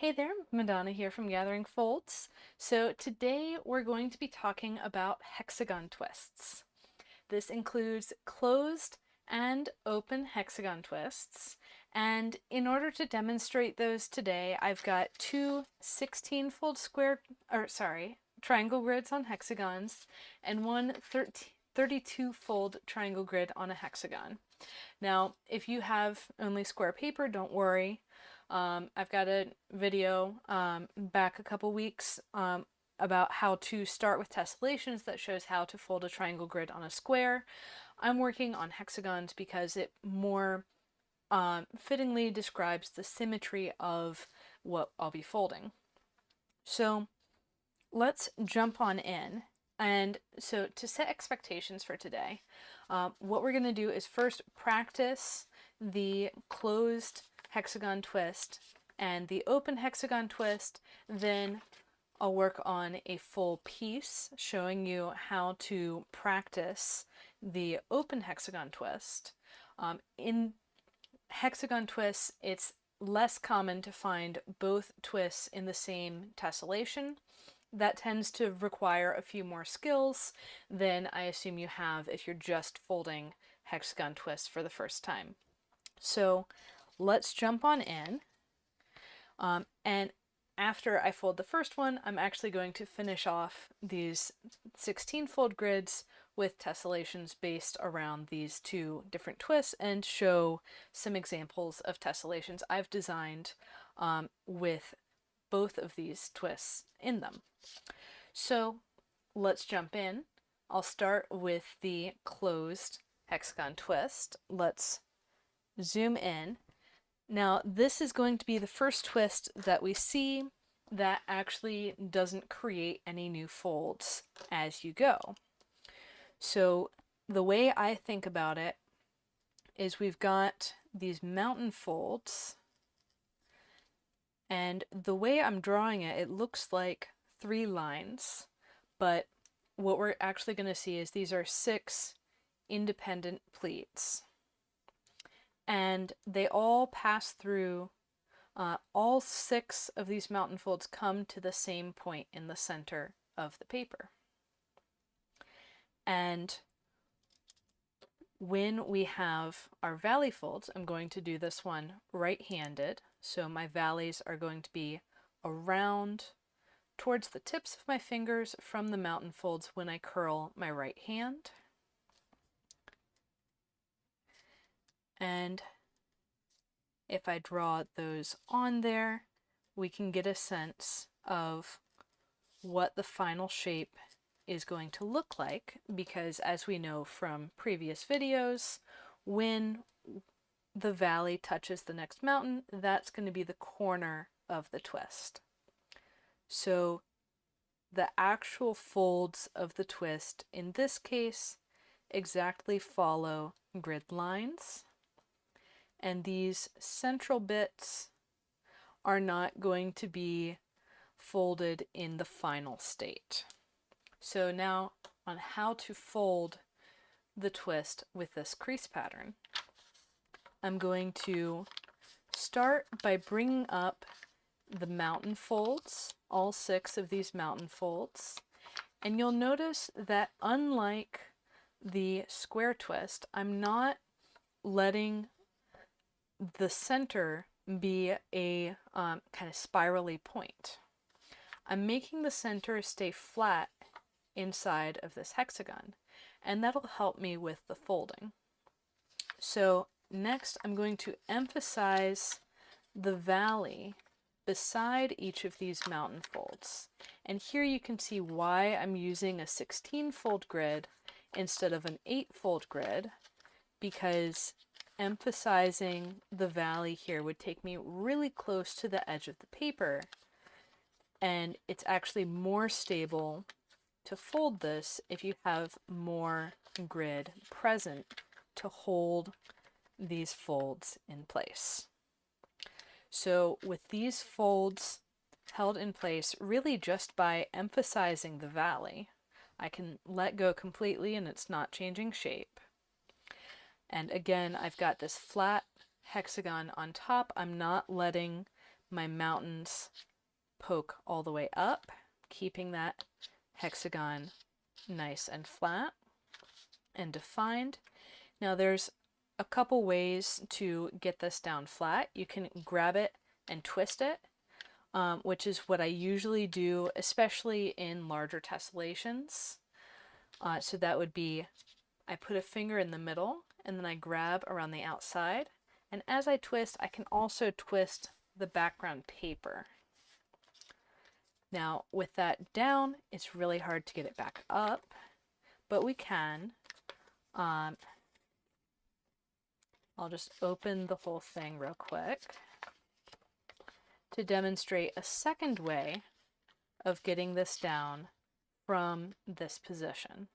Hey there, Madonna here from Gathering Folds. So today we're going to be talking about hexagon twists. This includes closed and open hexagon twists. And in order to demonstrate those today, I've got two 16-fold triangle grids on hexagons and one 32-fold triangle grid on a hexagon. Now, if you have only square paper, don't worry. I've got a video back a couple weeks about how to start with tessellations that shows how to fold a triangle grid on a square. I'm working on hexagons because it more fittingly describes the symmetry of what I'll be folding. So let's jump on in. And so to set expectations for today, what we're going to do is first practice the closed hexagon twist and the open hexagon twist. Then I'll work on a full piece showing you how to practice the open hexagon twist. In hexagon twists, it's less common to find both twists in the same tessellation. That tends to require a few more skills than I assume you have if you're just folding hexagon twists for the first time. So let's jump on in. And after I fold the first one, I'm actually going to finish off these 16-fold grids with tessellations based around these two different twists and show some examples of tessellations I've designed with both of these twists in them. So let's jump in. I'll start with the closed hexagon twist. Let's zoom in. Now this is going to be the first twist that we see that actually doesn't create any new folds as you go. So the way I think about it is we've got these mountain folds, and the way I'm drawing it, it looks like 3 lines, but what we're actually going to see is these are 6 independent pleats. And they all pass through, all 6 of these mountain folds come to the same point in the center of the paper. And when we have our valley folds, I'm going to do this one right-handed. So my valleys are going to be around towards the tips of my fingers from the mountain folds when I curl my right hand. And if I draw those on there, we can get a sense of what the final shape is going to look like, because as we know from previous videos, when the valley touches the next mountain, that's going to be the corner of the twist. So the actual folds of the twist in this case exactly follow grid lines, and these central bits are not going to be folded in the final state. So now on how to fold the twist with this crease pattern, I'm going to start by bringing up the mountain folds, all 6 of these mountain folds, and you'll notice that unlike the square twist, I'm not letting the center be a kind of spirally point. I'm making the center stay flat inside of this hexagon, and that'll help me with the folding. So next I'm going to emphasize the valley beside each of these mountain folds. And here you can see why I'm using a 16-fold grid instead of an 8-fold grid, because emphasizing the valley here would take me really close to the edge of the paper, and it's actually more stable to fold this if you have more grid present to hold these folds in place. So with these folds held in place really just by emphasizing the valley, I can let go completely and it's not changing shape. And again, I've got this flat hexagon on top. I'm not letting my mountains poke all the way up, keeping that hexagon nice and flat and defined. Now there's a couple ways to get this down flat. You can grab it and twist it, which is what I usually do, especially in larger tessellations. So that would be, I put a finger in the middle and then I grab around the outside. And as I twist, I can also twist the background paper. Now with that down, it's really hard to get it back up, but we can. I'll just open the whole thing real quick to demonstrate a second way of getting this down from this position.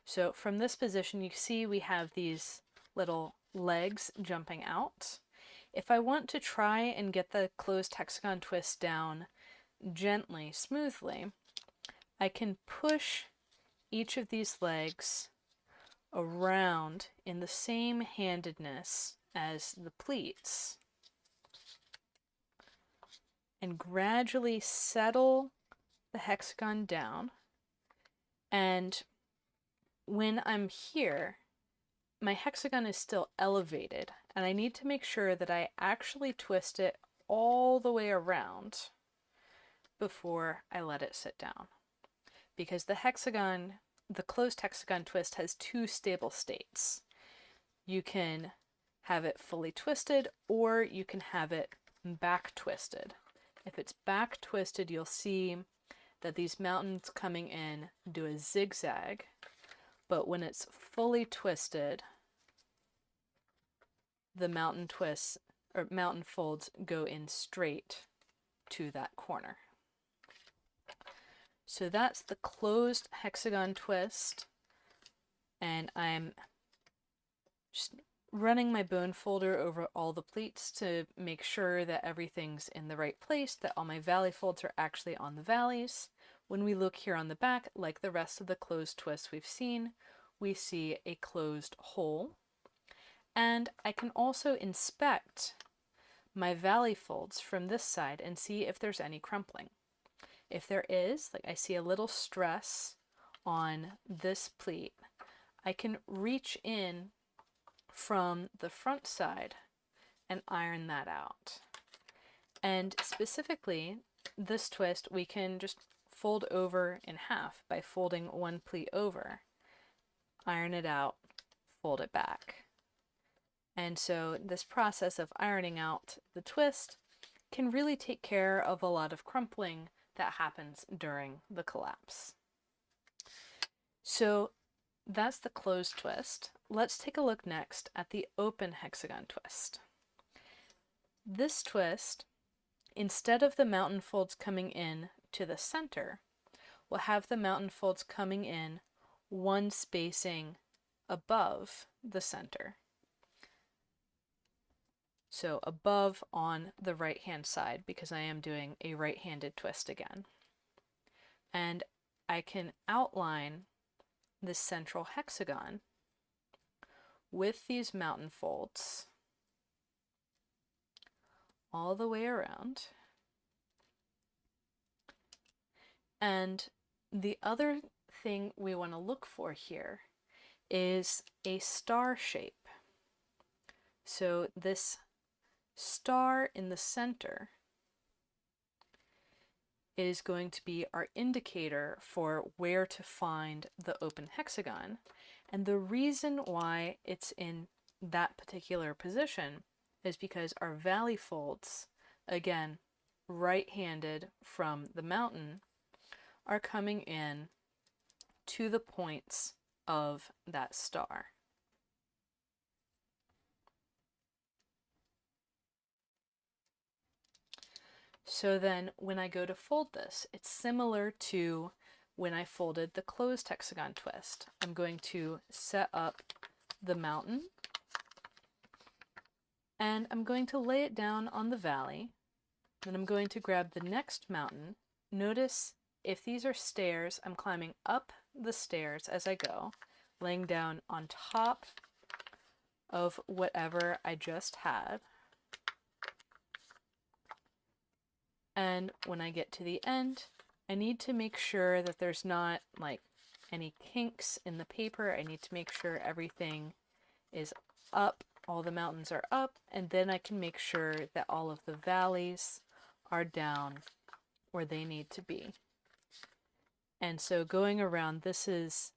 So from this position, you see we have these little legs jumping out. If I want to try and get the closed hexagon twist down gently, smoothly, I can push each of these legs around in the same handedness as the pleats and gradually settle the hexagon down. And when I'm here, my hexagon is still elevated, and I need to make sure that I actually twist it all the way around before I let it sit down. Because the hexagon, the closed hexagon twist has two stable states. You can have it fully twisted, or you can have it back twisted. If it's back twisted, you'll see that these mountains coming in do a zigzag, but when it's fully twisted, the mountain twists or mountain folds go in straight to that corner. So that's the closed hexagon twist, and I'm just running my bone folder over all the pleats to make sure that everything's in the right place, that all my valley folds are actually on the valleys. When we look here on the back, like the rest of the closed twists we've seen, we see a closed hole. And I can also inspect my valley folds from this side and see if there's any crumpling. If there is, like I see a little stress on this pleat, I can reach in from the front side and iron that out. And specifically, this twist we can just fold over in half by folding one pleat over, iron it out, fold it back. And so this process of ironing out the twist can really take care of a lot of crumpling that happens during the collapse. So that's the closed twist. Let's take a look next at the open hexagon twist. This twist, instead of the mountain folds coming in to the center, will have the mountain folds coming in one spacing above the center. So above on the right-hand side, because I am doing a right-handed twist again. And I can outline this central hexagon with these mountain folds all the way around. And the other thing we want to look for here is a star shape. So this star in the center is going to be our indicator for where to find the open hexagon. And the reason why it's in that particular position is because our valley folds, again, right-handed from the mountain, are coming in to the points of that star. So then when I go to fold this, it's similar to when I folded the closed hexagon twist. I'm going to set up the mountain and I'm going to lay it down on the valley. Then I'm going to grab the next mountain. Notice if these are stairs, I'm climbing up the stairs as I go, laying down on top of whatever I just had. And when I get to the end, I need to make sure that there's not like any kinks in the paper. I need to make sure everything is up, all the mountains are up, and then I can make sure that all of the valleys are down where they need to be. And so going around, this is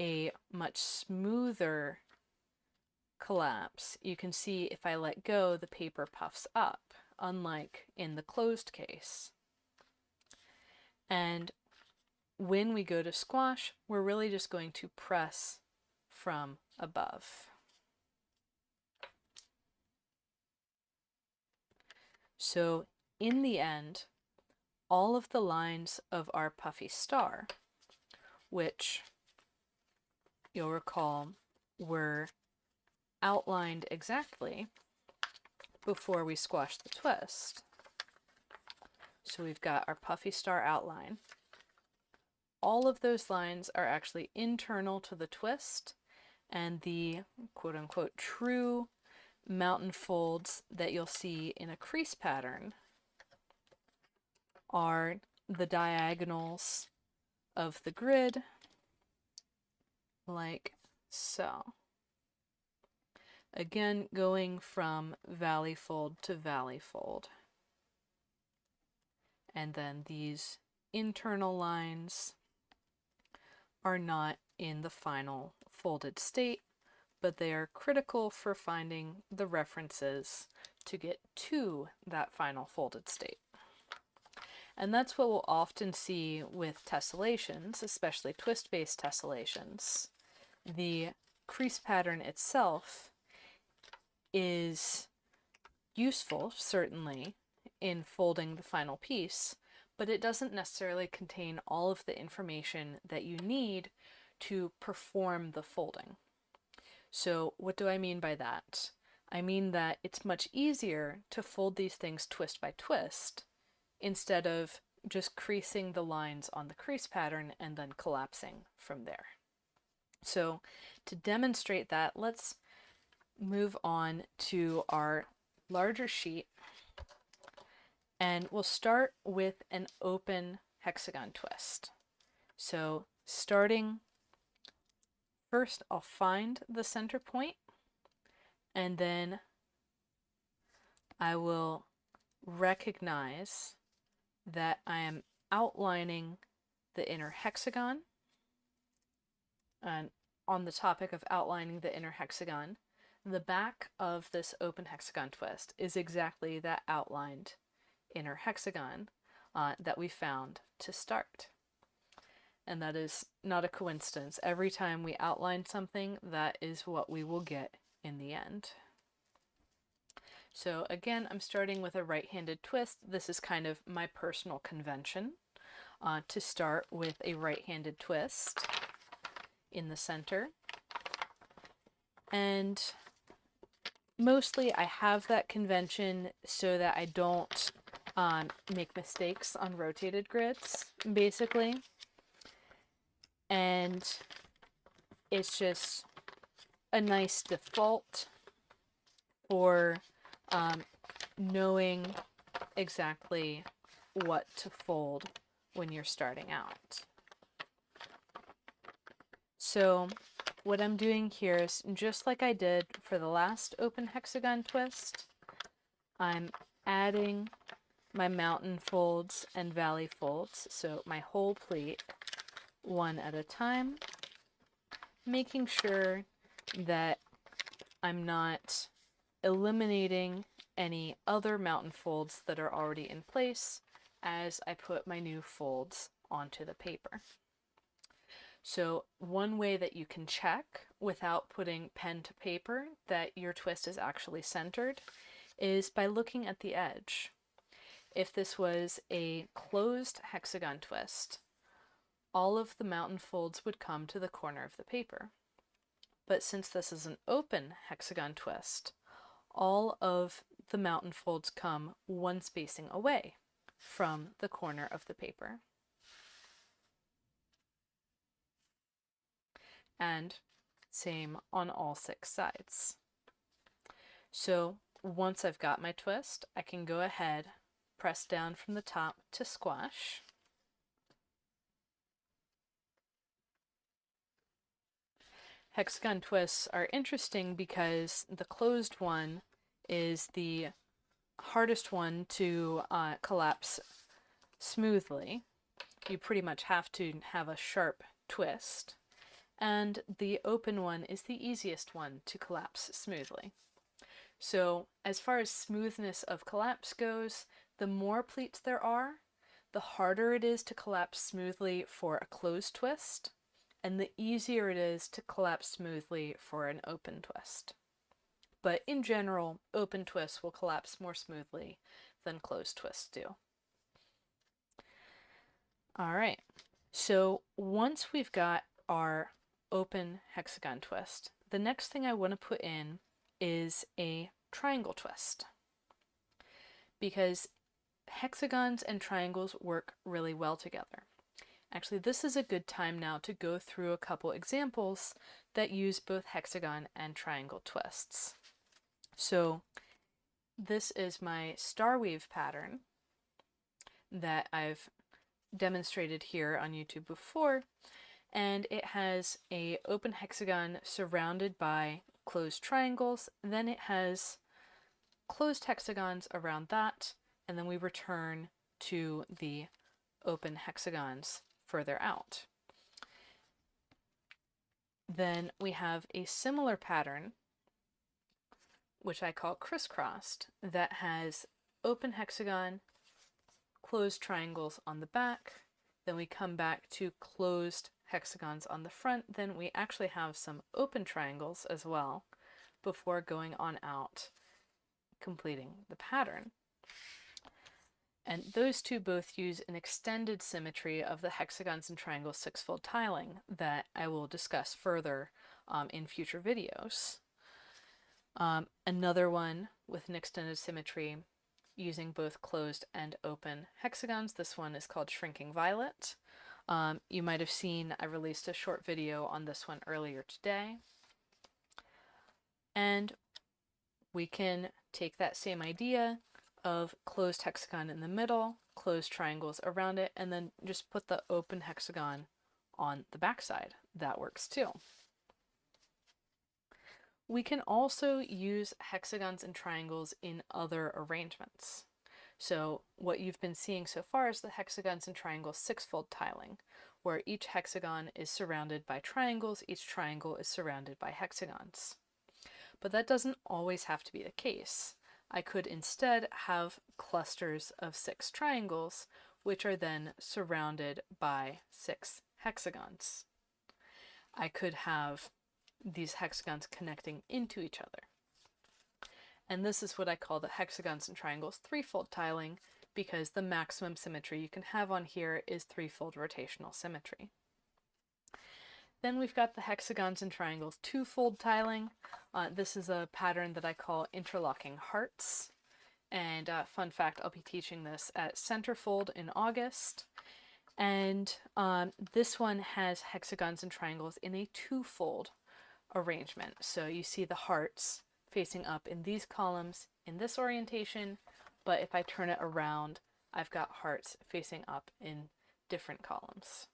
a much smoother collapse. You can see if I let go, the paper puffs up, unlike in the closed case. And when we go to squash, we're really just going to press from above. So in the end, all of the lines of our puffy star, which you'll recall were outlined exactly before we squashed the twist. So we've got our puffy star outline. All of those lines are actually internal to the twist, and the quote-unquote true mountain folds that you'll see in a crease pattern are the diagonals of the grid, like so. Again, going from valley fold to valley fold. And then these internal lines are not in the final folded state, but they are critical for finding the references to get to that final folded state. And that's what we'll often see with tessellations, especially twist-based tessellations. The crease pattern itself is useful, certainly, in folding the final piece, but it doesn't necessarily contain all of the information that you need to perform the folding. So what do I mean by that? I mean that it's much easier to fold these things twist by twist instead of just creasing the lines on the crease pattern and then collapsing from there. So to demonstrate that, let's move on to our larger sheet, and we'll start with an open hexagon twist. So starting first, I'll find the center point, and then I will recognize that I am outlining the inner hexagon. And on the topic of outlining the inner hexagon, the back of this open hexagon twist is exactly that outlined inner hexagon that we found to start. And that is not a coincidence. Every time we outline something, that is what we will get in the end. So again, I'm starting with a right-handed twist. This is kind of my personal convention to start with a right-handed twist in the center. And mostly I have that convention so that I don't make mistakes on rotated grids, basically. And it's just a nice default for knowing exactly what to fold when you're starting out. So what I'm doing here is just like I did for the last open hexagon twist, I'm adding my mountain folds and valley folds, so my whole pleat, one at a time, making sure that I'm not eliminating any other mountain folds that are already in place as I put my new folds onto the paper. So one way that you can check without putting pen to paper that your twist is actually centered is by looking at the edge. If this was a closed hexagon twist, all of the mountain folds would come to the corner of the paper. But since this is an open hexagon twist, all of the mountain folds come one spacing away from the corner of the paper. And same on all 6 sides. So once I've got my twist, I can go ahead press down from the top to squash. Hexagon twists are interesting because the closed one is the hardest one to collapse smoothly. You pretty much have to have a sharp twist. And the open one is the easiest one to collapse smoothly. So as far as smoothness of collapse goes, the more pleats there are, the harder it is to collapse smoothly for a closed twist, and the easier it is to collapse smoothly for an open twist. But in general, open twists will collapse more smoothly than closed twists do. All right, so once we've got our open hexagon twist, the next thing I want to put in is a triangle twist, because hexagons and triangles work really well together. Actually, this is a good time now to go through a couple examples that use both hexagon and triangle twists. So this is my star weave pattern that I've demonstrated here on YouTube before, and it has an open hexagon surrounded by closed triangles, then it has closed hexagons around that, and then we return to the open hexagons further out. Then we have a similar pattern, which I call crisscrossed, that has open hexagon, closed triangles on the back, then we come back to closed hexagons on the front, then we actually have some open triangles as well before going on out, completing the pattern. And those two both use an extended symmetry of the hexagons and triangles six-fold tiling that I will discuss further in future videos. Another one with an extended symmetry using both closed and open hexagons. This one is called Shrinking Violet. You might have seen I released a short video on this one earlier today. And we can take that same idea of closed hexagon in the middle, closed triangles around it, and then just put the open hexagon on the backside. That works too. We can also use hexagons and triangles in other arrangements. So what you've been seeing so far is the hexagons and triangles six-fold tiling, where each hexagon is surrounded by triangles, each triangle is surrounded by hexagons. But that doesn't always have to be the case. I could instead have clusters of 6 triangles, which are then surrounded by 6 hexagons. I could have these hexagons connecting into each other. And this is what I call the hexagons and triangles threefold tiling, because the maximum symmetry you can have on here is threefold rotational symmetry. Then we've got the hexagons and triangles twofold tiling. This is a pattern that I call Interlocking Hearts. And fun fact, I'll be teaching this at Centerfold in August. And this one has hexagons and triangles in a twofold arrangement. So you see the hearts facing up in these columns in this orientation, but if I turn it around, I've got hearts facing up in different columns.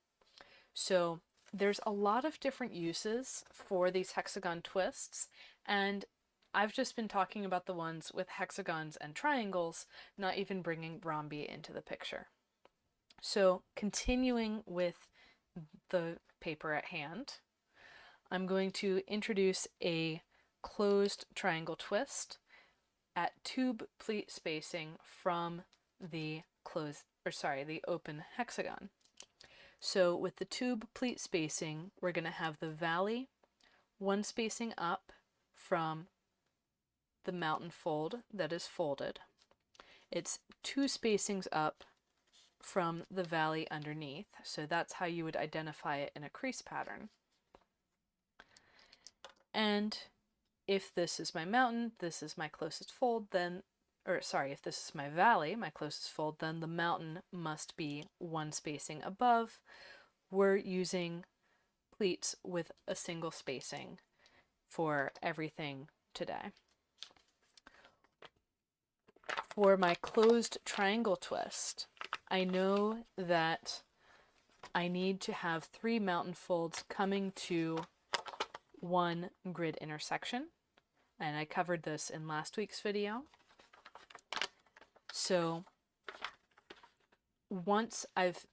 So there's a lot of different uses for these hexagon twists, and I've just been talking about the ones with hexagons and triangles, not even bringing rhombi into the picture. So continuing with the paper at hand, I'm going to introduce a closed triangle twist at tube pleat spacing from the open hexagon. So with the tube pleat spacing, we're going to have the valley one spacing up from the mountain fold that is folded. It's 2 spacings up from the valley underneath, so that's how you would identify it in a crease pattern. And if this is my mountain, this is my closest fold, then, if this is my valley, my closest fold, then the mountain must be 1 spacing above. We're using pleats with a single spacing for everything today. For my closed triangle twist, I know that I need to have 3 mountain folds coming to one grid intersection, and I covered this in last week's video. So once I've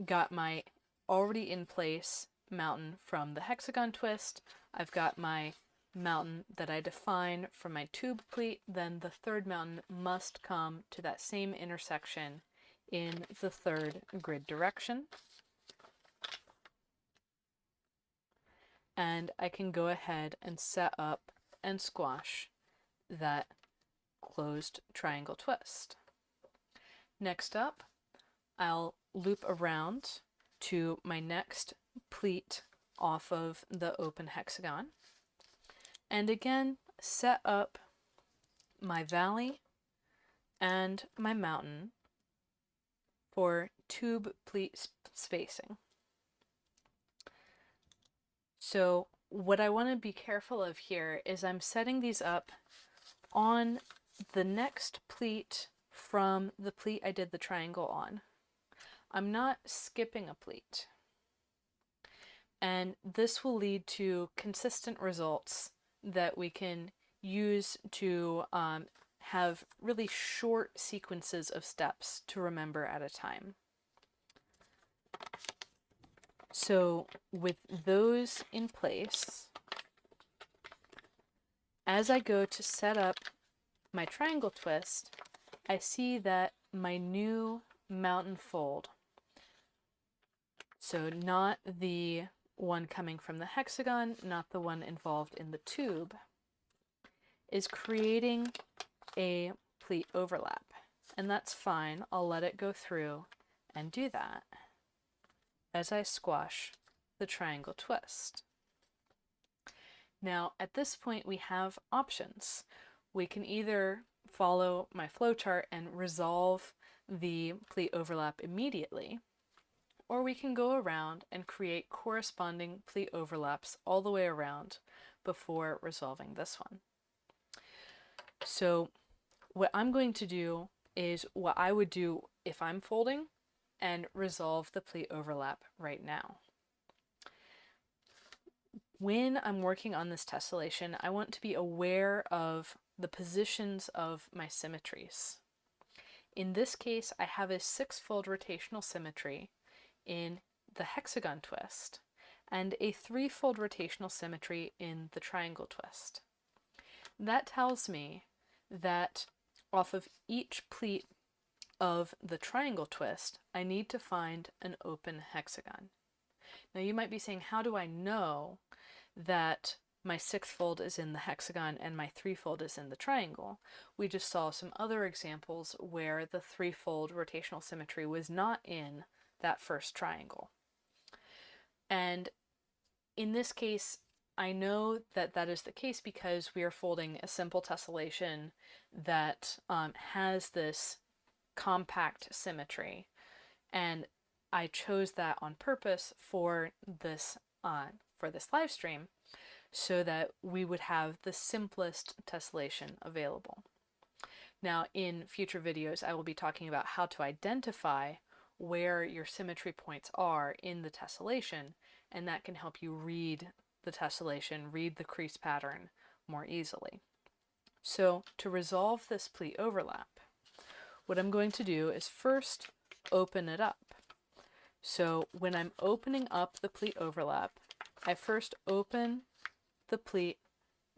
got my already in place mountain from the hexagon twist, I've got my mountain that I define from my tube pleat, then the third mountain must come to that same intersection in the third grid direction. And I can go ahead and set up and squash that closed triangle twist. Next up, I'll loop around to my next pleat off of the open hexagon, and again set up my valley and my mountain for tube pleat spacing. So what I want to be careful of here is I'm setting these up on the next pleat from the pleat I did the triangle on. I'm not skipping a pleat. And this will lead to consistent results that we can use to have really short sequences of steps to remember at a time. So with those in place, as I go to set up my triangle twist, I see that my new mountain fold, so not the one coming from the hexagon, not the one involved in the tube, is creating a pleat overlap. And that's fine. I'll let it go through and do that as I squash the triangle twist. Now, at this point, we have options. We can either follow my flowchart and resolve the pleat overlap immediately, or we can go around and create corresponding pleat overlaps all the way around before resolving this one. So what I'm going to do is what I would do if I'm folding and resolve the pleat overlap right now. When I'm working on this tessellation, I want to be aware of the positions of my symmetries. In this case, I have a 6-fold rotational symmetry in the hexagon twist and a 3-fold rotational symmetry in the triangle twist. That tells me that off of each pleat of the triangle twist, I need to find an open hexagon. Now you might be saying, how do I know that my 6th fold is in the hexagon and my 3-fold is in the triangle? We just saw some other examples where the 3-fold rotational symmetry was not in that first triangle. And in this case, I know that that is the case because we are folding a simple tessellation that has this compact symmetry, and I chose that on purpose for this live stream so that we would have the simplest tessellation available. Now, in future videos, I will be talking about how to identify where your symmetry points are in the tessellation, and that can help you read the tessellation, read the crease pattern more easily. So to resolve this pleat overlap, what I'm going to do is first open it up. So when I'm opening up the pleat overlap, I first open the pleat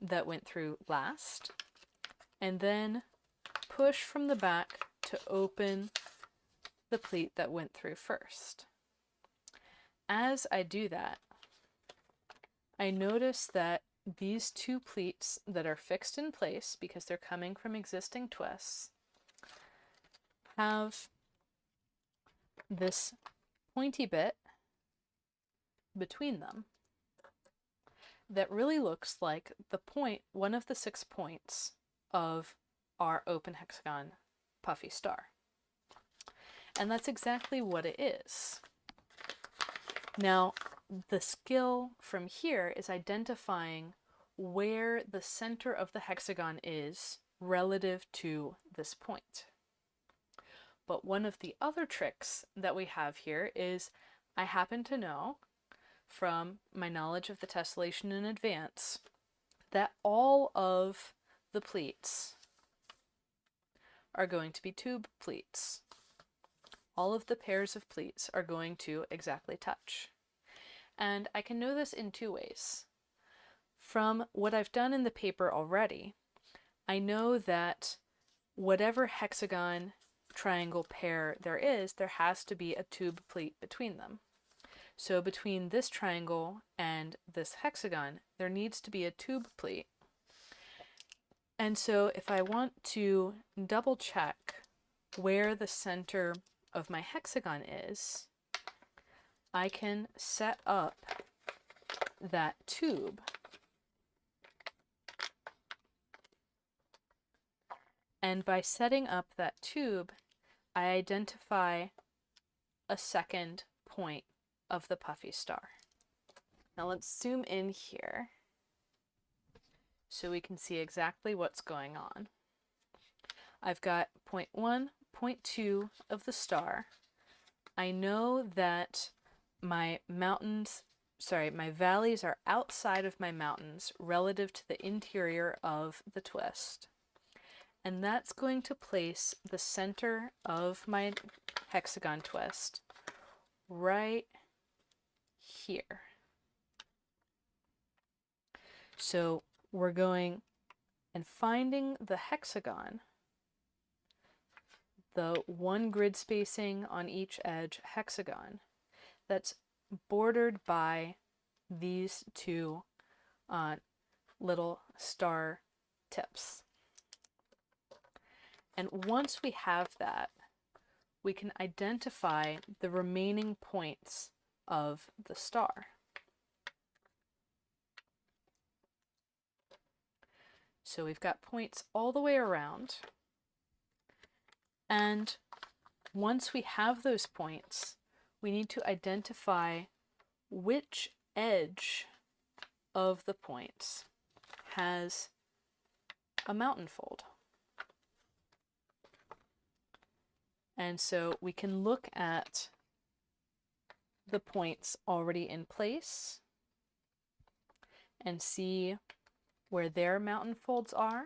that went through last, and then push from the back to open the pleat that went through first. As I do that, I notice that these 2 pleats that are fixed in place because they're coming from existing twists have this pointy bit between them that really looks like the point, one of the 6 points of our open hexagon puffy star. And that's exactly what it is. Now, the skill from here is identifying where the center of the hexagon is relative to this point. But one of the other tricks that we have here is I happen to know from my knowledge of the tessellation in advance that all of the pleats are going to be tube pleats. All of the pairs of pleats are going to exactly touch. And I can know this in two ways. From what I've done in the paper already, I know that whatever hexagon triangle pair there is, there has to be a tube pleat between them. So between this triangle and this hexagon, there needs to be a tube pleat. And so if I want to double check where the center of my hexagon is, I can set up that tube and by setting up that tube, I identify a second point of the puffy star. Now let's zoom in here so we can see exactly what's going on. I've got point 1, point 2 of the star. I know that my valleys are outside of my mountains relative to the interior of the twist. And that's going to place the center of my hexagon twist right here. So we're going and finding the hexagon, the one grid spacing on each edge hexagon that's bordered by these two little star tips. And once we have that, we can identify the remaining points of the star. So we've got points all the way around. And once we have those points, we need to identify which edge of the points has a mountain fold. And so we can look at the points already in place and see where their mountain folds are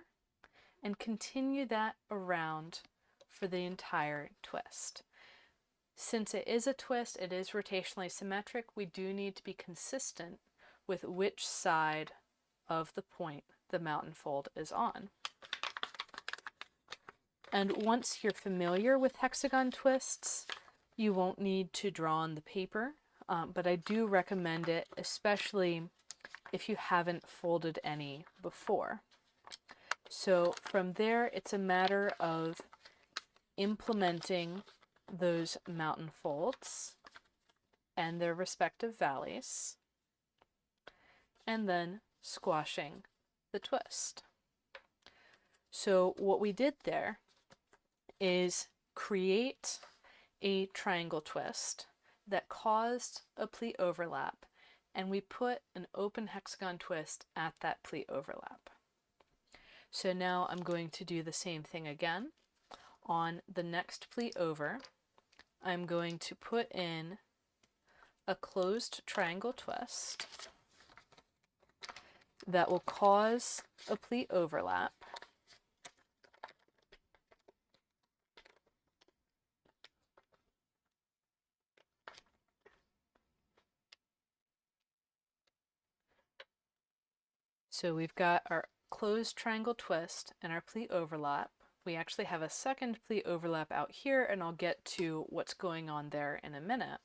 and continue that around for the entire twist. Since it is a twist, it is rotationally symmetric, we do need to be consistent with which side of the point the mountain fold is on. And once you're familiar with hexagon twists, you won't need to draw on the paper, but I do recommend it, especially if you haven't folded any before. So from there, it's a matter of implementing those mountain folds and their respective valleys, and then squashing the twist. So what we did there is create a triangle twist that caused a pleat overlap, and we put an open hexagon twist at that pleat overlap. So now I'm going to do the same thing again. On the next pleat over, I'm going to put in a closed triangle twist that will cause a pleat overlap. So we've got our closed triangle twist and our pleat overlap. We actually have a second pleat overlap out here, and I'll get to what's going on there in a minute.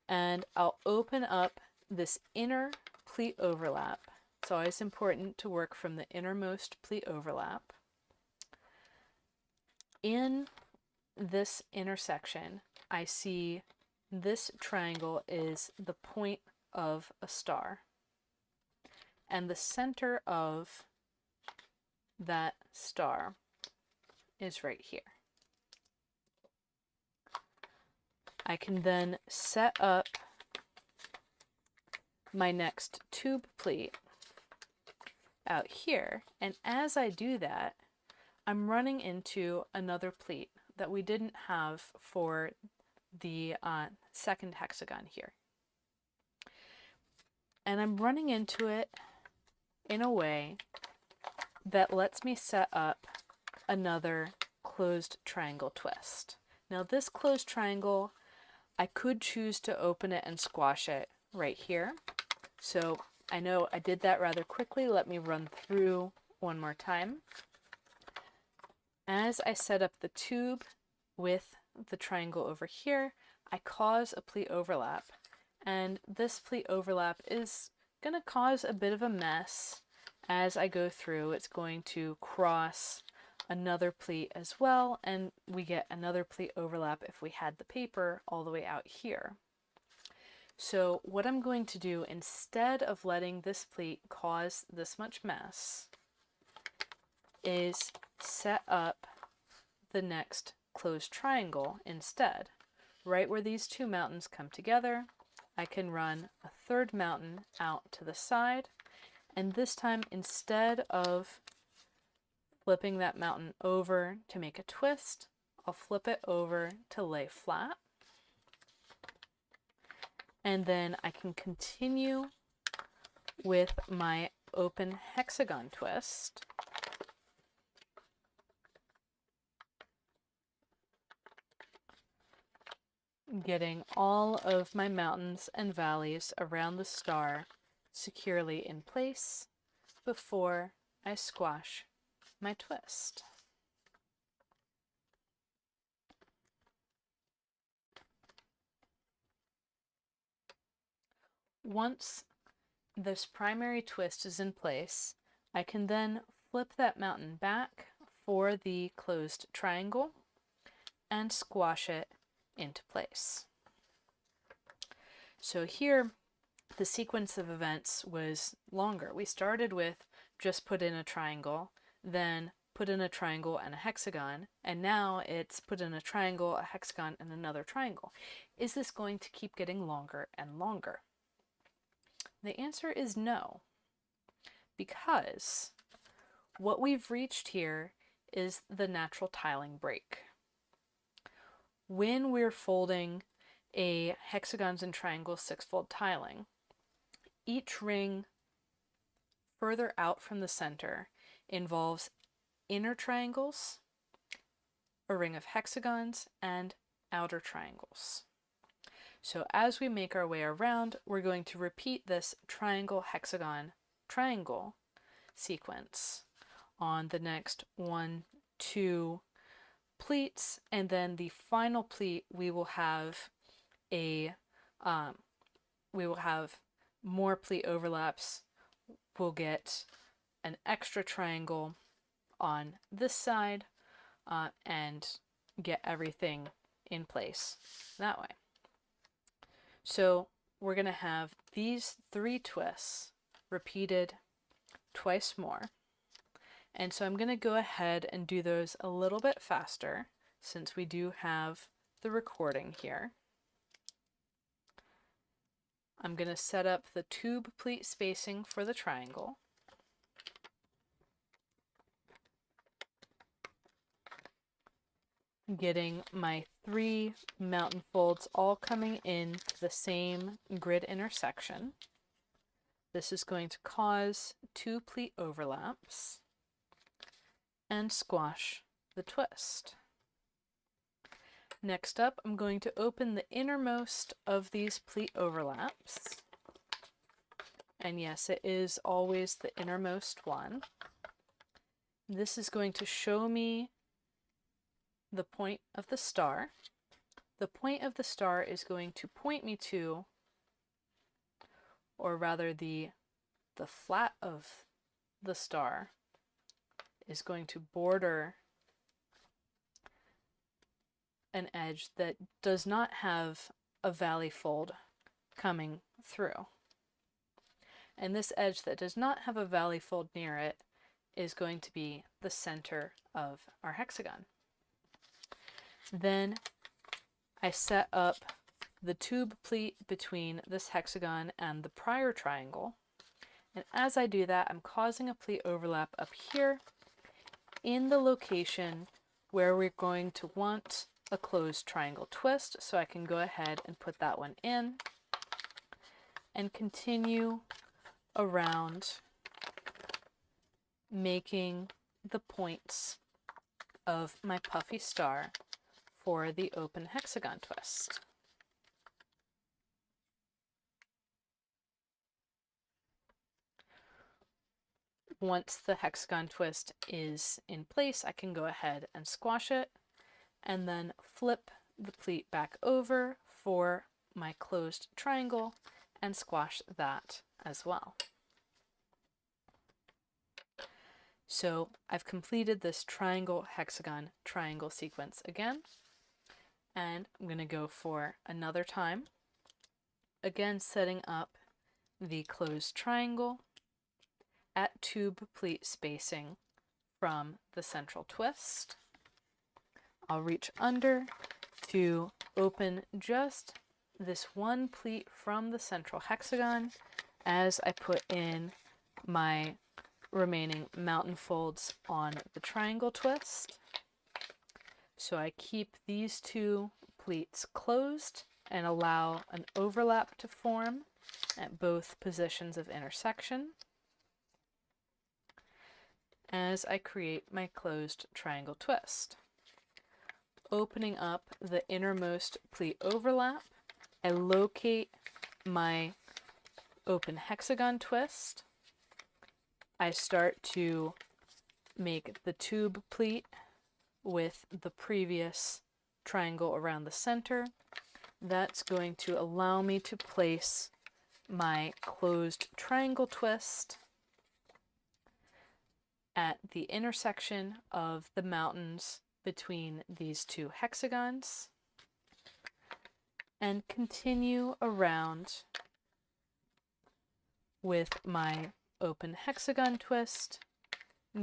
And I'll open up this inner pleat overlap. It's always important to work from the innermost pleat overlap. In this intersection, I see this triangle is the point of a star. And the center of that star is right here. I can then set up my next tube pleat out here. And as I do that, I'm running into another pleat that we didn't have for the second hexagon here. And I'm running into it in a way that lets me set up another closed triangle twist. Now this closed triangle, I could choose to open it and squash it right here. So I know I did that rather quickly. Let me run through one more time. As I set up the tube with the triangle over here, I cause a pleat overlap. And this pleat overlap is going to cause a bit of a mess as I go through. It's going to cross another pleat as well, and we get another pleat overlap if we had the paper all the way out here. So what I'm going to do, instead of letting this pleat cause this much mess, is set up the next closed triangle instead. Right where these two mountains come together, I can run a third mountain out to the side, and this time, instead of flipping that mountain over to make a twist, I'll flip it over to lay flat. And then I can continue with my open hexagon twist. Getting all of my mountains and valleys around the star securely in place before I squash my twist. Once this primary twist is in place, I can then flip that mountain back for the closed triangle and squash it into place. So here, the sequence of events was longer. We started with just put in a triangle, then put in a triangle and a hexagon, and now it's put in a triangle, a hexagon, and another triangle. Is this going to keep getting longer and longer? The answer is no, because what we've reached here is the natural tiling break. When we're folding a hexagons and triangles six-fold tiling, each ring further out from the center involves inner triangles, a ring of hexagons, and outer triangles. So as we make our way around, we're going to repeat this triangle, hexagon, triangle sequence on the next 1, 2 pleats, and then the final pleat we will have more pleat overlaps. We'll get an extra triangle on this side and get everything in place that way. So we're going to have these 3 twists repeated twice more. And so I'm going to go ahead and do those a little bit faster since we do have the recording here. I'm going to set up the tube pleat spacing for the triangle. Getting my 3 mountain folds all coming in to the same grid intersection. This is going to cause 2 pleat overlaps and squash the twist. Next up, I'm going to open the innermost of these pleat overlaps. And yes, it is always the innermost one. This is going to show me the point of the star. The point of the star is going to point me to, or rather the flat of the star is going to border an edge that does not have a valley fold coming through. And this edge that does not have a valley fold near it is going to be the center of our hexagon. Then I set up the tube pleat between this hexagon and the prior triangle, And as I do that, I'm causing a pleat overlap up here in the location where we're going to want a closed triangle twist. So I can go ahead and put that one in and continue around making the points of my puffy star for the open hexagon twist. Once the hexagon twist is in place, I can go ahead and squash it and then flip the pleat back over for my closed triangle and squash that as well. So I've completed this triangle, hexagon, triangle sequence again, and I'm going to go for another time, again setting up the closed triangle at tube pleat spacing from the central twist. I'll reach under to open just this one pleat from the central hexagon as I put in my remaining mountain folds on the triangle twist. So I keep these two pleats closed and allow an overlap to form at both positions of intersection as I create my closed triangle twist. Opening up the innermost pleat overlap, I locate my open hexagon twist. I start to make the tube pleat with the previous triangle around the center. That's going to allow me to place my closed triangle twist at the intersection of the mountains between these two hexagons and continue around with my open hexagon twist,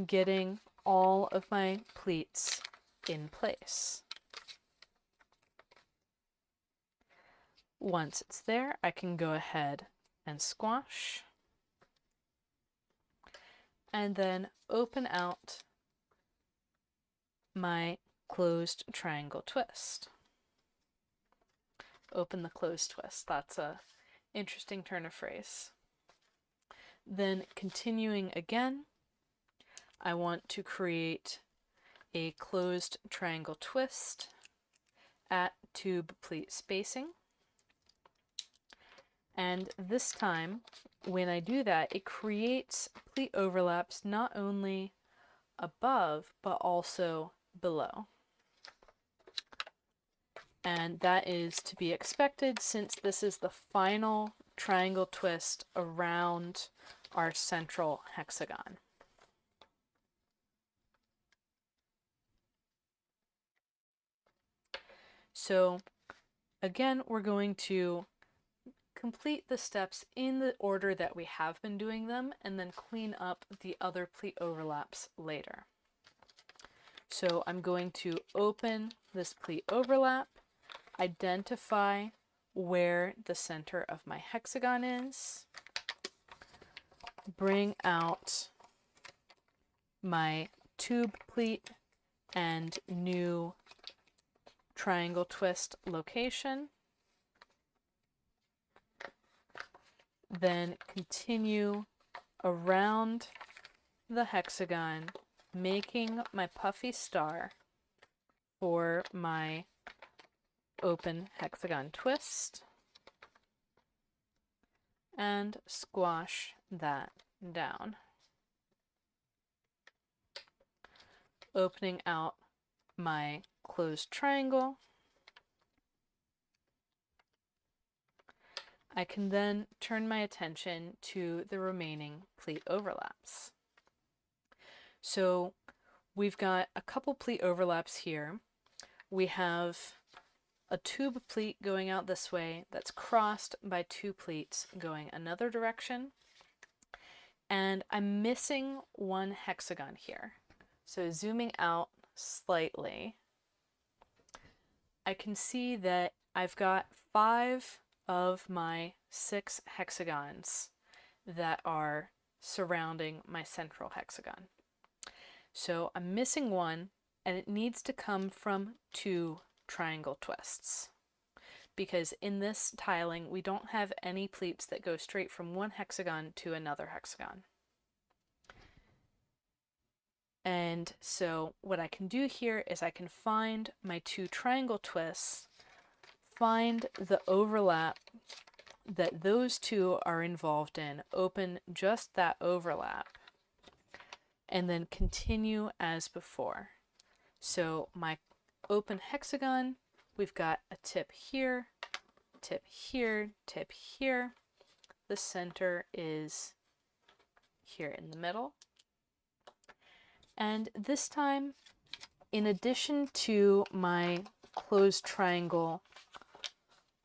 getting all of my pleats in place. Once it's there, I can go ahead and squash and then open out my closed triangle twist. Open the closed twist. That's a interesting turn of phrase. Then continuing again, I want to create a closed triangle twist at tube pleat spacing. And this time, when I do that, it creates pleat overlaps not only above, but also below. And that is to be expected since this is the final triangle twist around our central hexagon. So again, we're going to complete the steps in the order that we have been doing them and then clean up the other pleat overlaps later. So I'm going to open this pleat overlap, identify where the center of my hexagon is, bring out my tube pleat and new triangle twist location, then continue around the hexagon, making my puffy star for my open hexagon twist, and squash that down. Opening out my closed triangle, I can then turn my attention to the remaining pleat overlaps. So we've got a couple pleat overlaps here. We have a tube pleat going out this way that's crossed by two pleats going another direction. And I'm missing one hexagon here. So zooming out slightly, I can see that I've got 5 of my 6 hexagons that are surrounding my central hexagon. So I'm missing one, and it needs to come from 2 triangle twists, because in this tiling we don't have any pleats that go straight from one hexagon to another hexagon. And so what I can do here is I can find my 2 triangle twists, find the overlap that those 2 are involved in, open just that overlap, and then continue as before. So my open hexagon, we've got a tip here, tip here, tip here. The center is here in the middle. And this time, in addition to my closed triangle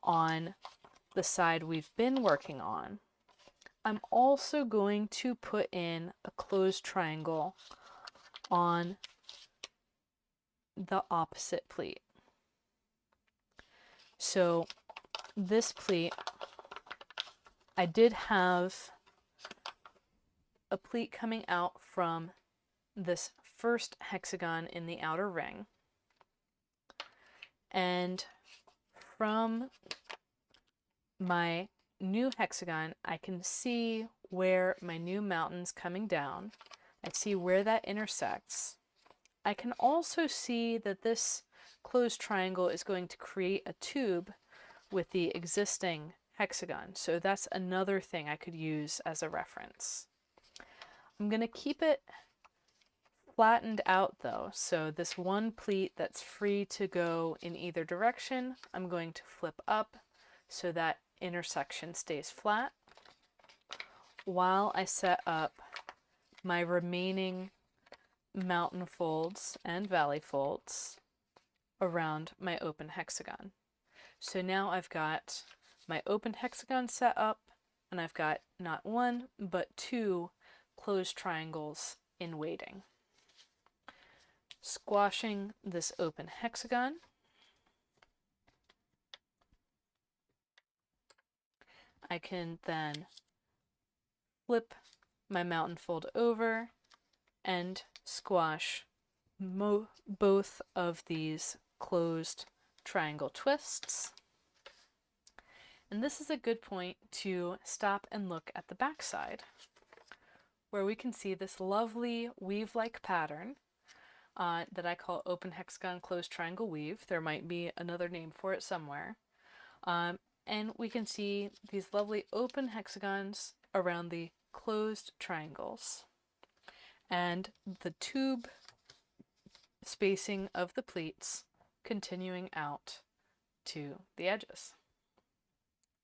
on the side we've been working on, I'm also going to put in a closed triangle on the opposite pleat. So this pleat, I did have a pleat coming out from this first hexagon in the outer ring, and from my new hexagon I can see where my new mountain's coming down. I see where that intersects. I can also see that this closed triangle is going to create a tube with the existing hexagon, so that's another thing I could use as a reference. I'm going to keep it flattened out though, so this one pleat that's free to go in either direction, I'm going to flip up so that intersection stays flat, while I set up my remaining mountain folds and valley folds around my open hexagon. So now I've got my open hexagon set up, and I've got not 1 but 2 closed triangles in waiting. Squashing this open hexagon, I can then flip my mountain fold over and squash both of these closed triangle twists. And this is a good point to stop and look at the back side, where we can see this lovely weave-like pattern that I call Open Hexagon Closed Triangle Weave. There might be another name for it somewhere. And we can see these lovely open hexagons around the closed triangles, and the tube spacing of the pleats continuing out to the edges.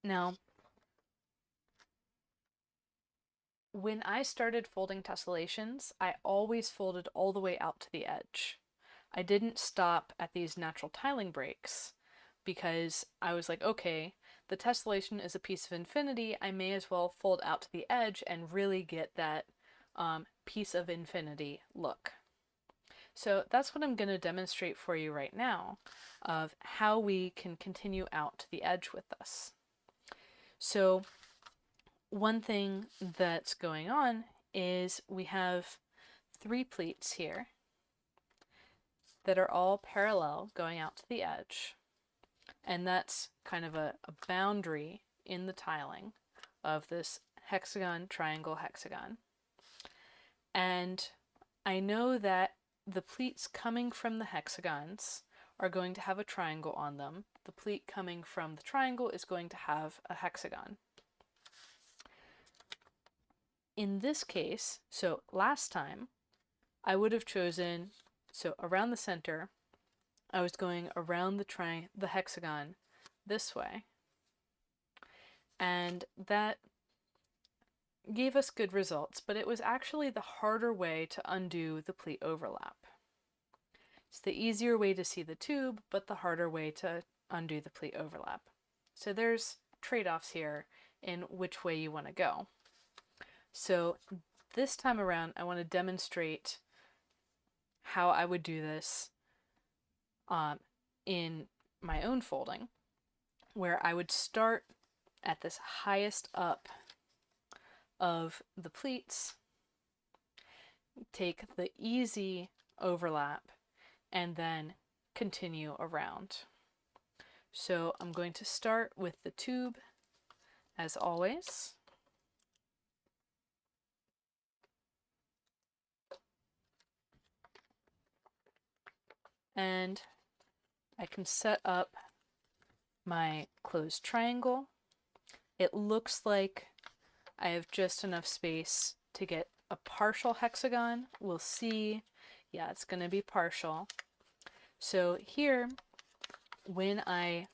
Now, when I started folding tessellations, I always folded all the way out to the edge. I didn't stop at these natural tiling breaks because I was like, okay, the tessellation is a piece of infinity, I may as well fold out to the edge and really get that piece of infinity look. So that's what I'm going to demonstrate for you right now, of how we can continue out to the edge with this. So one thing that's going on is we have 3 pleats here that are all parallel going out to the edge, and that's kind of a boundary in the tiling of this hexagon, triangle, hexagon. And I know that the pleats coming from the hexagons are going to have a triangle on them. The pleat coming from the triangle is going to have a hexagon. In this case, so last time, I would have chosen, so around the center, I was going around the hexagon this way, and that gave us good results, but it was actually the harder way to undo the pleat overlap. It's the easier way to see the tube, but the harder way to undo the pleat overlap. So there's trade-offs here in which way you want to go. So this time around, I want to demonstrate how I would do this in my own folding, where I would start at this highest up of the pleats, take the easy overlap, and then continue around. So I'm going to start with the tube, as always. And I can set up my closed triangle. It looks like I have just enough space to get a partial hexagon. We'll see. Yeah, it's going to be partial. So here, when I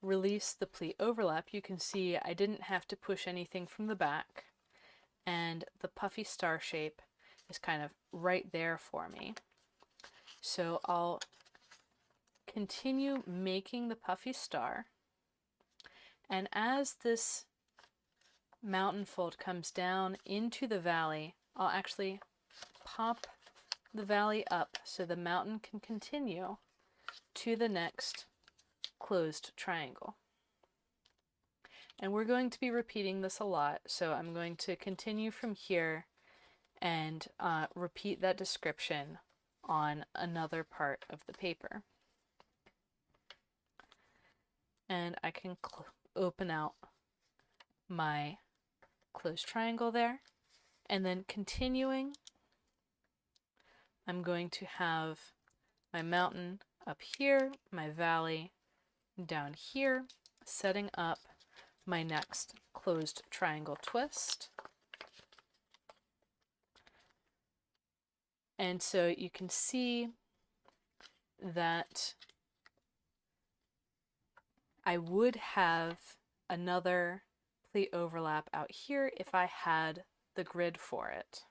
release the pleat overlap, you can see I didn't have to push anything from the back, and the puffy star shape is kind of right there for me. So I'll continue making the puffy star, and as this mountain fold comes down into the valley, I'll actually pop the valley up so the mountain can continue to the next closed triangle. And we're going to be repeating this a lot, so I'm going to continue from here and repeat that description on another part of the paper. And I can open out my closed triangle there, and then continuing, I'm going to have my mountain up here, my valley down here, setting up my next closed triangle twist. And so you can see that I would have another pleat overlap out here if I had the grid for it.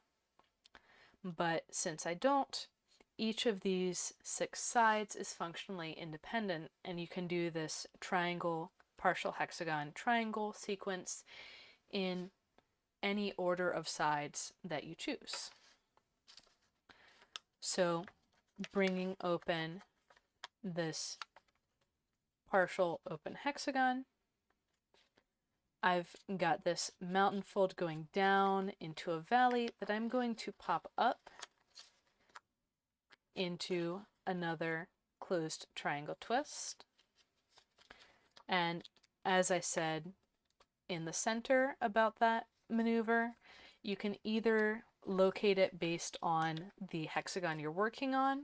But since I don't, each of these 6 sides is functionally independent, and you can do this triangle, partial hexagon, triangle sequence in any order of sides that you choose. So bringing open this partial open hexagon, I've got this mountain fold going down into a valley that I'm going to pop up into another closed triangle twist. And as I said in the center about that maneuver, you can either locate it based on the hexagon you're working on,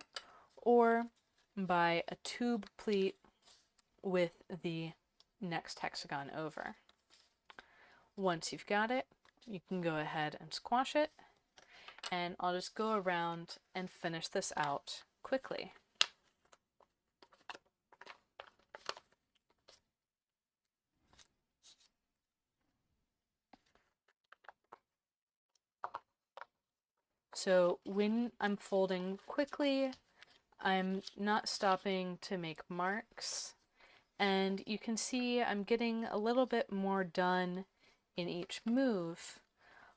or by a tube pleat with the next hexagon over. Once you've got it, you can go ahead and squash it, and I'll just go around and finish this out quickly. So when I'm folding quickly, I'm not stopping to make marks, and you can see I'm getting a little bit more done in each move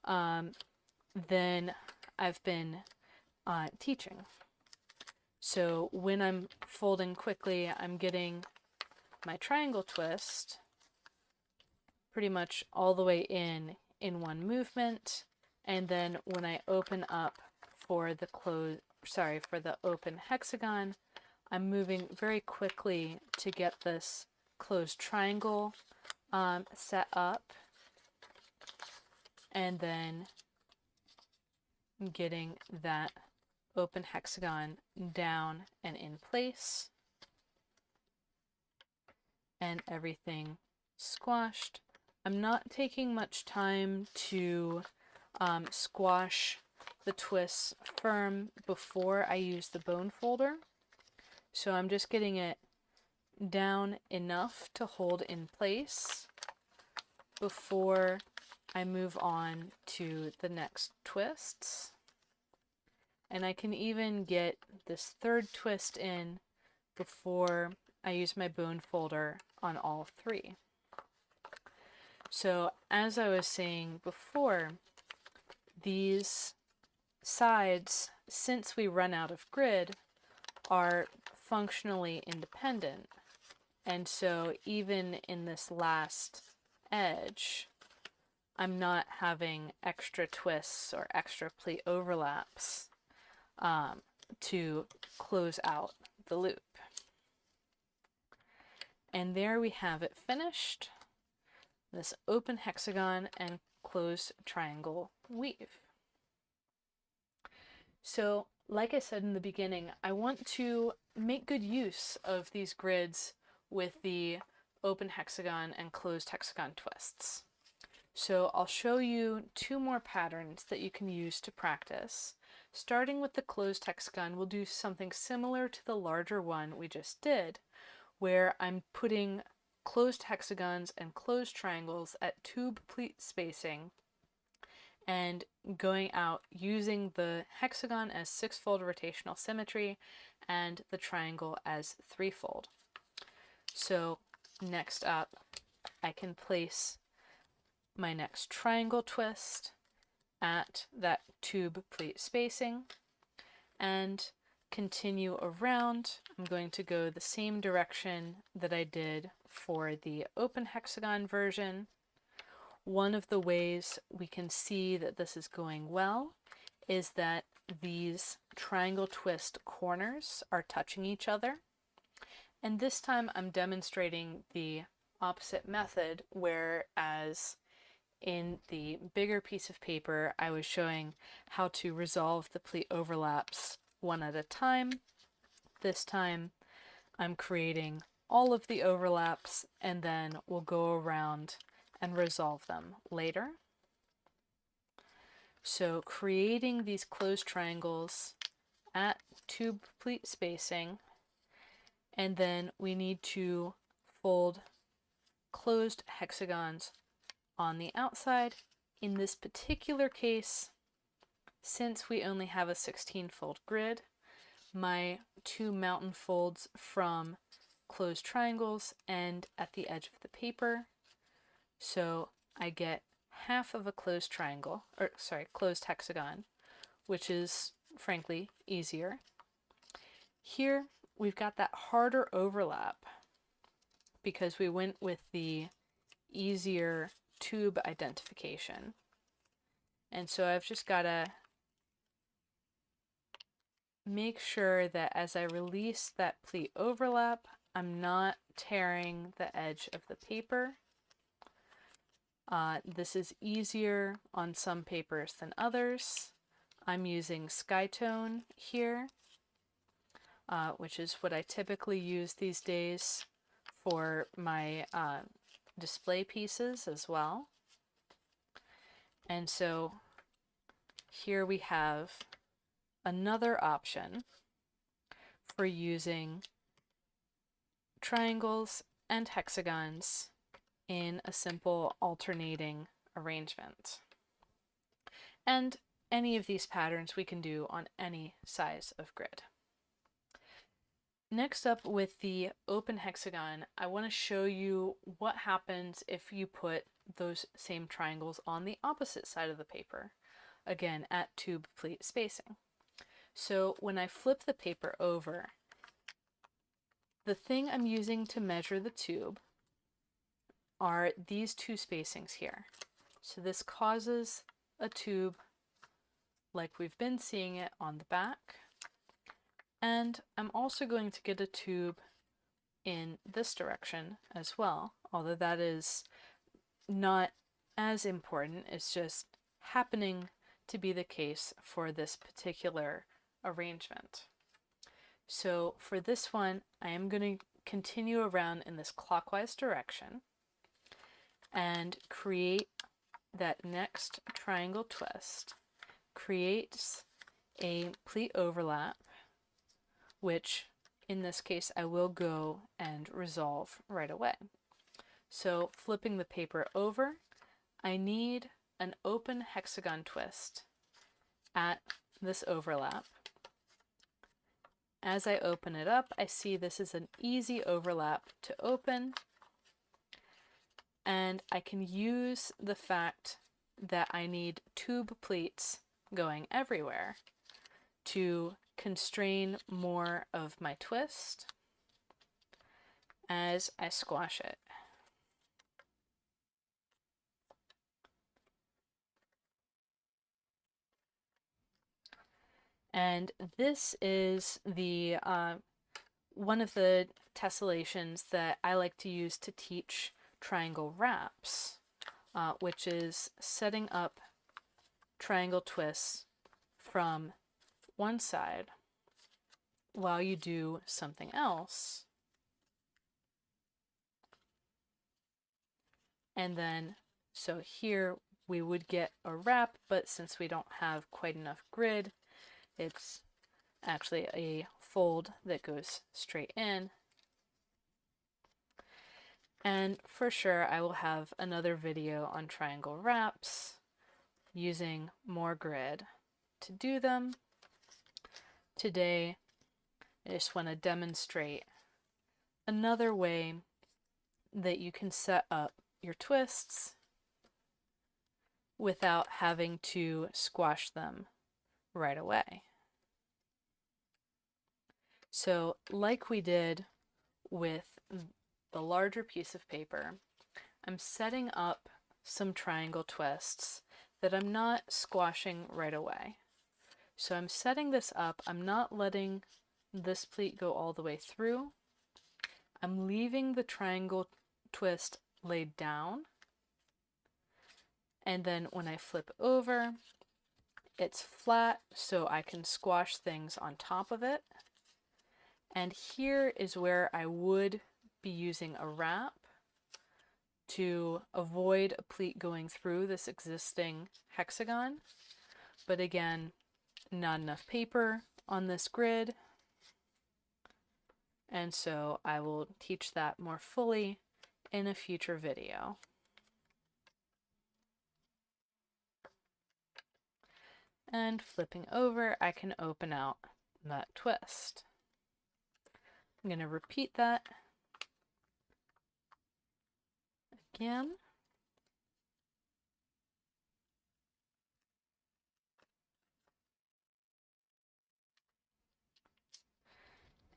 than I've been teaching. So when I'm folding quickly, I'm getting my triangle twist pretty much all the way in one movement, and then when I open up for the open hexagon, I'm moving very quickly to get this closed triangle set up, and then getting that open hexagon down and in place, and everything squashed. I'm not taking much time to squash the twists firm before I use the bone folder, so I'm just getting it down enough to hold in place before I move on to the next twists. And I can even get this third twist in before I use my bone folder on all 3. So as I was saying before, these sides, since we run out of grid, are functionally independent. And so even in this last edge, I'm not having extra twists or extra pleat overlaps to close out the loop. And there we have it finished, this open hexagon and closed triangle weave. So, like I said in the beginning, I want to make good use of these grids with the open hexagon and closed hexagon twists. So I'll show you two more patterns that you can use to practice. Starting with the closed hexagon, we'll do something similar to the larger one we just did, where I'm putting closed hexagons and closed triangles at tube pleat spacing and going out using the hexagon as 6-fold rotational symmetry and the triangle as 3-fold. So next up, I can place my next triangle twist at that tube pleat spacing and continue around. I'm going to go the same direction that I did for the open hexagon version. One of the ways we can see that this is going well is that these triangle twist corners are touching each other. And this time I'm demonstrating the opposite method, whereas in the bigger piece of paper, I was showing how to resolve the pleat overlaps one at a time. This time, I'm creating all of the overlaps and then we'll go around and resolve them later. So creating these closed triangles at tube pleat spacing, and then we need to fold closed hexagons on the outside. In this particular case, since we only have a 16-fold grid, my two mountain folds from closed triangles end at the edge of the paper. So I get half of a closed triangle, or sorry, closed hexagon, which is frankly easier. Here we've got that harder overlap because we went with the easier tube identification. And so I've just got to make sure that as I release that pleat overlap, I'm not tearing the edge of the paper. This is easier on some papers than others. I'm using Skytone here, which is what I typically use these days for my display pieces as well. And so here we have another option for using triangles and hexagons in a simple alternating arrangement. And any of these patterns we can do on any size of grid. Next up, with the open hexagon, I want to show you what happens if you put those same triangles on the opposite side of the paper, again at tube pleat spacing. So when I flip the paper over, the thing I'm using to measure the tube are these two spacings here. So this causes a tube like we've been seeing it on the back. And I'm also going to get a tube in this direction as well, although that is not as important. It's just happening to be the case for this particular arrangement. So for this one, I am going to continue around in this clockwise direction and create that next triangle twist, creates a pleat overlap, which in this case I will go and resolve right away. So flipping the paper over, I need an open hexagon twist at this overlap. As I open it up, I see this is an easy overlap to open, and I can use the fact that I need tube pleats going everywhere to constrain more of my twist as I squash it. And this is the one of the tessellations that I like to use to teach triangle wraps, which is setting up triangle twists from one side while you do something else. And then, so here we would get a wrap, but since we don't have quite enough grid, it's actually a fold that goes straight in. And for sure, I will have another video on triangle wraps using more grid to do them. Today, I just want to demonstrate another way that you can set up your twists without having to squash them right away. So like we did with the larger piece of paper, I'm setting up some triangle twists that I'm not squashing right away. So I'm setting this up, I'm not letting this pleat go all the way through. I'm leaving the triangle twist laid down, and then when I flip over, it's flat so I can squash things on top of it. And here is where I would be using a wrap to avoid a pleat going through this existing hexagon. But again, not enough paper on this grid, and so I will teach that more fully in a future video. And flipping over, I can open out that twist. I'm going to repeat that again.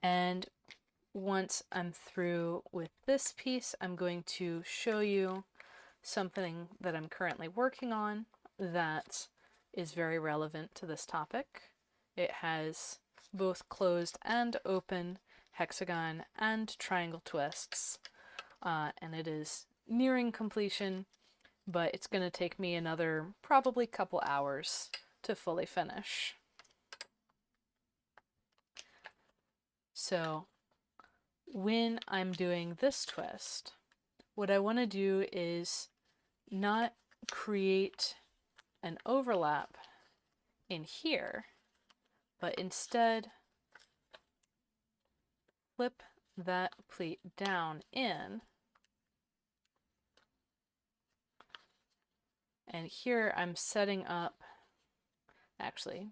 And once I'm through with this piece, I'm going to show you something that I'm currently working on that is very relevant to this topic. It has both closed and open hexagon and triangle twists, and it is nearing completion, but it's going to take me another probably couple hours to fully finish. So when I'm doing this twist, what I want to do is not create an overlap in here, but instead flip that pleat down in. And here I'm setting up, actually,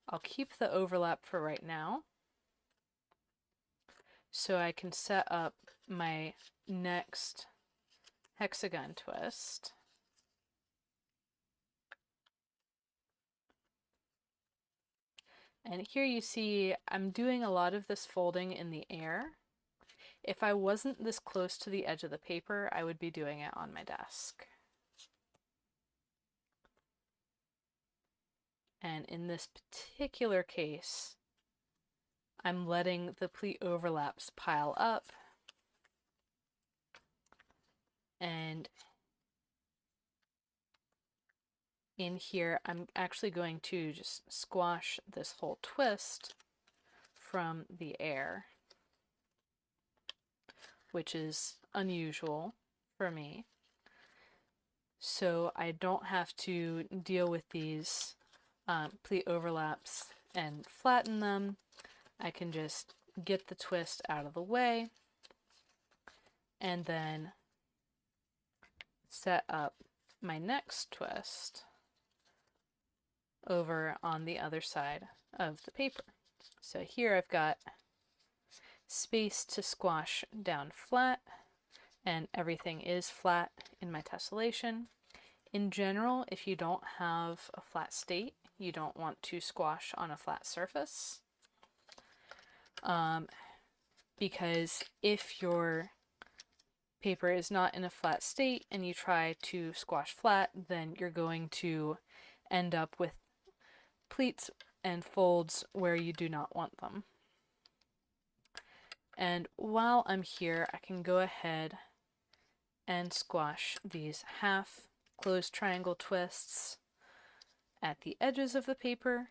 I'll keep the overlap for right now, so I can set up my next hexagon twist. And here you see I'm doing a lot of this folding in the air. If I wasn't this close to the edge of the paper, I would be doing it on my desk. And in this particular case, I'm letting the pleat overlaps pile up, and in here I'm actually going to just squash this whole twist from the air, which is unusual for me. So I don't have to deal with these pleat overlaps and flatten them. I can just get the twist out of the way and then set up my next twist over on the other side of the paper. So here I've got space to squash down flat, and everything is flat in my tessellation. In general, if you don't have a flat state, you don't want to squash on a flat surface, because if your paper is not in a flat state and you try to squash flat, then you're going to end up with pleats and folds where you do not want them. And while I'm here, I can go ahead and squash these half closed triangle twists at the edges of the paper.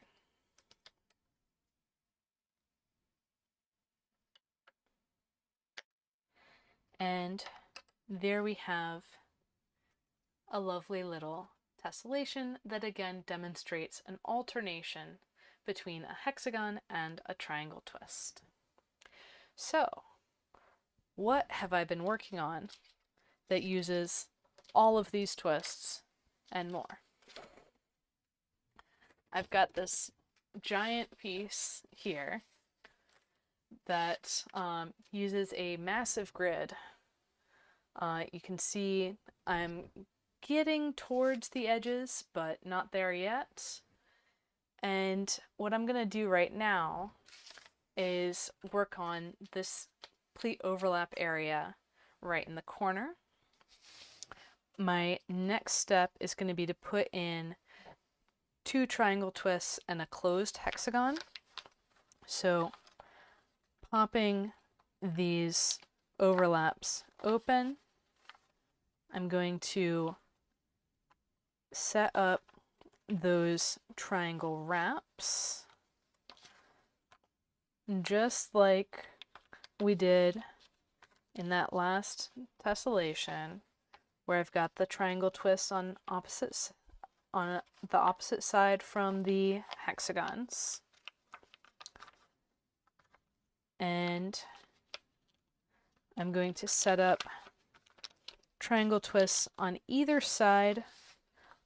And there we have a lovely little tessellation that again demonstrates an alternation between a hexagon and a triangle twist. So, what have I been working on that uses all of these twists and more? I've got this giant piece here that uses a massive grid. You can see I'm getting towards the edges, but not there yet. And what I'm gonna do right now is work on this pleat overlap area right in the corner. My next step is going to be to put in 2 triangle twists and a closed hexagon. So popping these overlaps open, I'm going to set up those triangle wraps just like we did in that last tessellation, where I've got the triangle twists on the opposite side from the hexagons. And I'm going to set up triangle twists on either side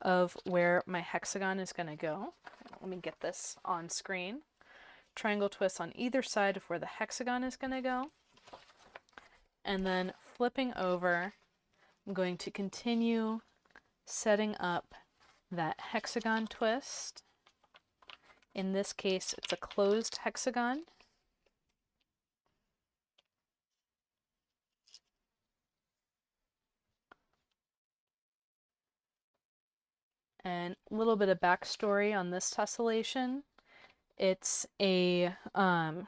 of where my hexagon is going to go. Let me get this on screen. Triangle twists on either side of where the hexagon is going to go. And then flipping over, I'm going to continue setting up that hexagon twist. In this case, it's a closed hexagon. And a little bit of backstory on this tessellation. It's a kind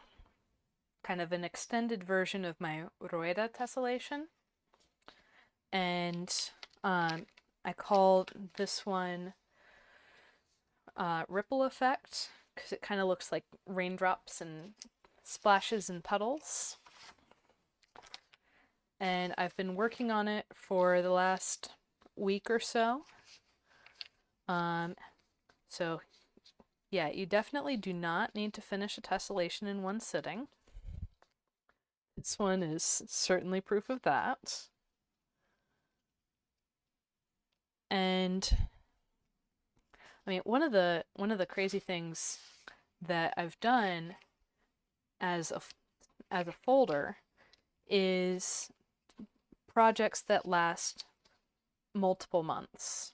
of an extended version of my rueda tessellation. And I call this one ripple effect because it kind of looks like raindrops and splashes and puddles. And I've been working on it for the last week or so. So yeah, you definitely do not need to finish a tessellation in one sitting. This one is certainly proof of that. And I mean, one of the crazy things that I've done as a folder is projects that last multiple months.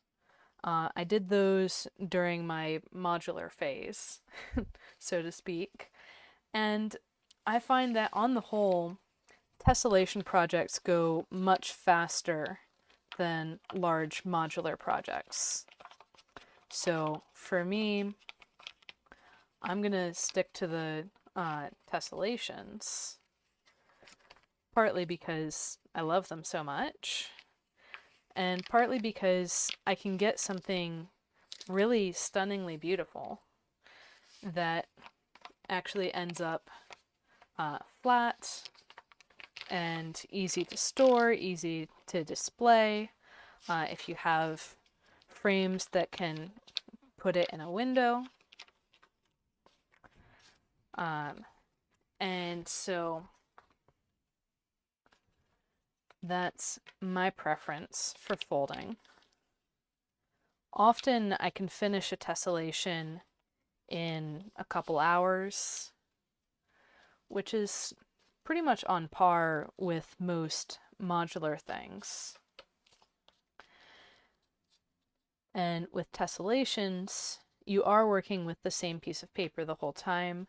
I did those during my modular phase, so to speak, and I find that on the whole, tessellation projects go much faster than large modular projects. So for me, I'm gonna stick to the tessellations, partly because I love them so much, and partly because I can get something really stunningly beautiful that actually ends up flat and easy to store, easy to display. If you have frames that can put it in a window. And so that's my preference for folding. Often I can finish a tessellation in a couple hours, which is pretty much on par with most modular things. And with tessellations, you are working with the same piece of paper the whole time.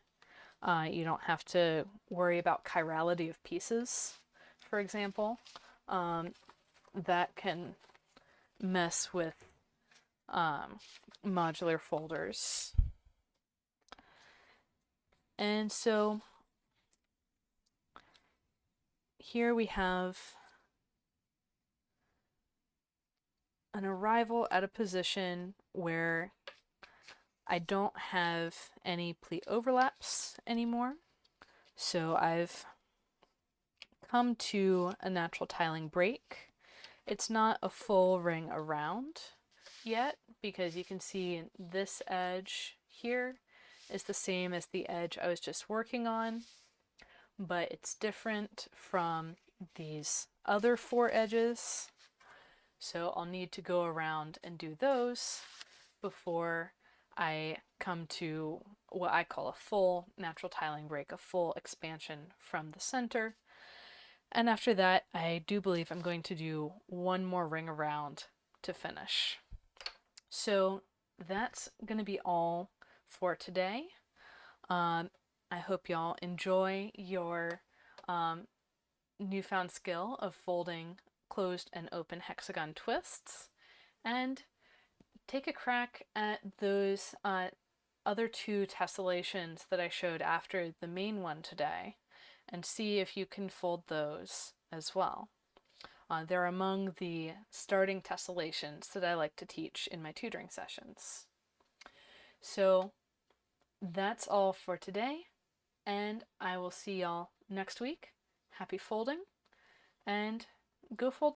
You don't have to worry about chirality of pieces, for example. That can mess with modular folders. And so here we have an arrival at a position where I don't have any pleat overlaps anymore. So I've come to a natural tiling break. It's not a full ring around yet, because you can see this edge here is the same as the edge I was just working on, but it's different from these other 4 edges. So I'll need to go around and do those before I come to what I call a full natural tiling break, a full expansion from the center. And after that, I do believe I'm going to do one more ring around to finish. So that's going to be all for today. I hope y'all enjoy your newfound skill of folding closed and open hexagon twists, and take a crack at those other 2 tessellations that I showed after the main one today, and see if you can fold those as well. They're among the starting tessellations that I like to teach in my tutoring sessions. So that's all for today, and I will see y'all next week. Happy folding, and go fold